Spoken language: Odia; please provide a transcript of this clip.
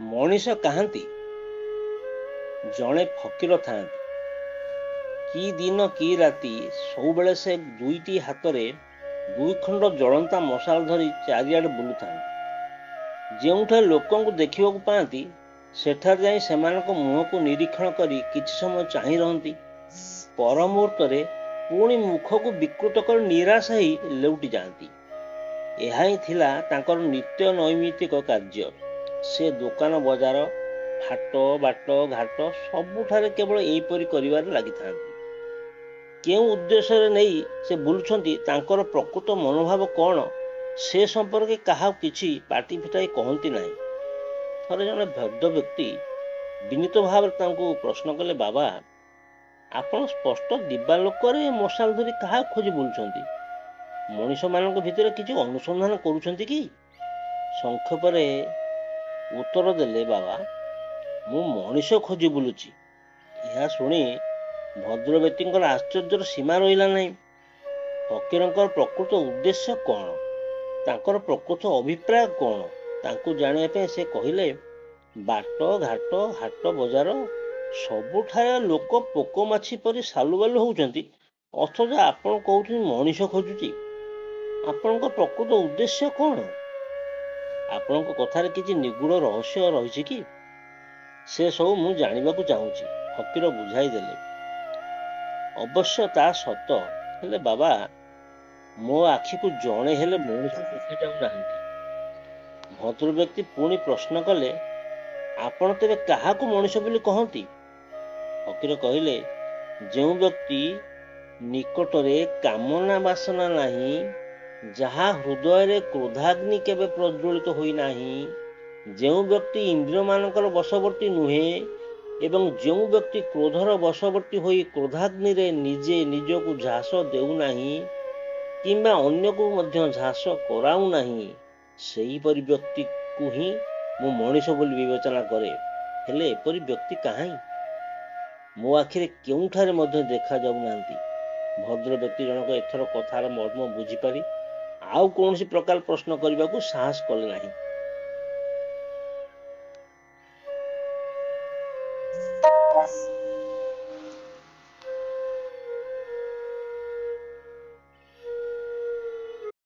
ମଣିଷ କାହାନ୍ତି? ଜଣେ ଫକୀର ଥାଆନ୍ତି। କି ଦିନ କି ରାତି ସବୁବେଳେ ସେ ଦୁଇଟି ହାତରେ ଦୁଇ ଖଣ୍ଡ ଜଳନ୍ତା ମଶାଲ ଧରି ଚାରିଆଡ଼େ ବୁଲୁଥାନ୍ତି। ଯେଉଁଠାରେ ଲୋକଙ୍କୁ ଦେଖିବାକୁ ପାଆନ୍ତି ସେଠାରେ ଯାଇ ସେମାନଙ୍କ ମୁହଁକୁ ନିରୀକ୍ଷଣ କରି କିଛି ସମୟ ଚାହିଁ ରହନ୍ତି। ପର ମୁହୂର୍ତ୍ତରେ ପୁଣି ମୁଖକୁ ବିକୃତ କରି ନିରାଶ ହେଇ ଲେଉଟି ଯାଆନ୍ତି। ଏହା ହିଁ ଥିଲା ତାଙ୍କର ନିତ୍ୟ ନୈମିତ୍ତିକ କାର୍ଯ୍ୟ। ସେ ଦୋକାନ ବଜାର, ହାଟ ବାଟ ଘାଟ ସବୁଠାରେ କେବଳ ଏହିପରି କରିବାରେ ଲାଗିଥାନ୍ତି। କେଉଁ ଉଦ୍ଦେଶ୍ୟରେ ନେଇ ସେ ବୁଲୁଛନ୍ତି, ତାଙ୍କର ପ୍ରକୃତ ମନୋଭାବ କ'ଣ, ସେ ସମ୍ପର୍କେ କାହାକୁ କିଛି ପାଟି ଫିଟାଇ କହନ୍ତି ନାହିଁ। ଥରେ ଜଣେ ଭଦ୍ର ବ୍ୟକ୍ତି ବିନୀତ ଭାବରେ ତାଙ୍କୁ ପ୍ରଶ୍ନ କଲେ, ବାବା, ଆପଣ ସ୍ପଷ୍ଟ ଦିବାଲୋକରେ ମଶାଲ ଧରି କାହାକୁ ଖୋଜି ବୁଲୁଛନ୍ତି? ମଣିଷମାନଙ୍କ ଭିତରେ କିଛି ଅନୁସନ୍ଧାନ କରୁଛନ୍ତି କି? ସଂକ୍ଷେପରେ ଉତ୍ତର ଦେଲେ, ବାବା, ମୁଁ ମଣିଷ ଖୋଜି ବୁଲୁଛି। ଏହା ଶୁଣି ଭଦ୍ର ବ୍ୟକ୍ତିଙ୍କର ଆଶ୍ଚର୍ଯ୍ୟର ସୀମା ରହିଲା ନାହିଁ। ଫକୀରଙ୍କର ପ୍ରକୃତ ଉଦ୍ଦେଶ୍ୟ କ'ଣ, ତାଙ୍କର ପ୍ରକୃତ ଅଭିପ୍ରାୟ କ'ଣ, ତାଙ୍କୁ ଜାଣିବା ପାଇଁ ସେ କହିଲେ, ବାଟ ଘାଟ ହାଟ ବଜାର ସବୁଠାରେ ଲୋକ ପୋକମାଛି ପରି ସାଲୁବାଲୁ ହେଉଛନ୍ତି, ଅଥଚ ଆପଣ କହୁଛନ୍ତି ମଣିଷ ଖୋଜୁଛି। ଆପଣଙ୍କ ପ୍ରକୃତ ଉଦ୍ଦେଶ୍ୟ କ'ଣ? ଆପଣଙ୍କ କଥାରେ କିଛି ନିଗୂଢ଼ ରହସ୍ୟ ରହିଛି କି? ସେ ସବୁ ମୁଁ ଜାଣିବାକୁ ଚାହୁଁଛି, ଫକୀର ବୁଝାଇ ଦେଲେ। ଅବଶ୍ୟ ତା ସତ, ହେଲେ ବାବା, ମୋ ଆଖିକୁ ଜଣେ ହେଲେ ମଣିଷ ଦେଖାଯାଉନାହାନ୍ତି। ଭଦ୍ର ବ୍ୟକ୍ତି ପୁଣି ପ୍ରଶ୍ନ କଲେ, ଆପଣ ତେବେ କାହାକୁ ମଣିଷ ବୋଲି କହନ୍ତି? ଫକୀର କହିଲେ, ଯେଉଁ ବ୍ୟକ୍ତି ନିକଟରେ କାମନା ବାସନା ନାହିଁ, ଯାହା ହୃଦୟରେ କ୍ରୋଧାଗ୍ନି କେବେ ପ୍ରଜ୍ୱଳିତ ହୋଇନାହିଁ, ଯେଉଁ ବ୍ୟକ୍ତି ଇନ୍ଦ୍ରିୟମାନଙ୍କର ବଶବର୍ତ୍ତୀ ନୁହେଁ ଏବଂ ଯେଉଁ ବ୍ୟକ୍ତି କ୍ରୋଧର ବଶବର୍ତ୍ତୀ ହୋଇ କ୍ରୋଧାଗ୍ନିରେ ନିଜେ ନିଜକୁ ଝାସ ଦେଉନାହିଁ କିମ୍ବା ଅନ୍ୟକୁ ମଧ୍ୟ ଝାସ କରାଉନାହିଁ, ସେହିପରି ବ୍ୟକ୍ତିକୁ ହିଁ ମୁଁ ମଣିଷ ବୋଲି ବିବେଚନା କରେ। ହେଲେ ଏପରି ବ୍ୟକ୍ତି କାହିଁ? ମୋ ଆଖିରେ କେଉଁଠାରେ ମଧ୍ୟ ଦେଖାଯାଉନାହାନ୍ତି। ଭଦ୍ର ବ୍ୟକ୍ତି ଜଣକ ଏଥର କଥାର ମର୍ମ ବୁଝିପାରି ଆଉ କୌଣସି ପ୍ରକାର ପ୍ରଶ୍ନ କରିବାକୁ ସାହସ କଲେ ନାହିଁ।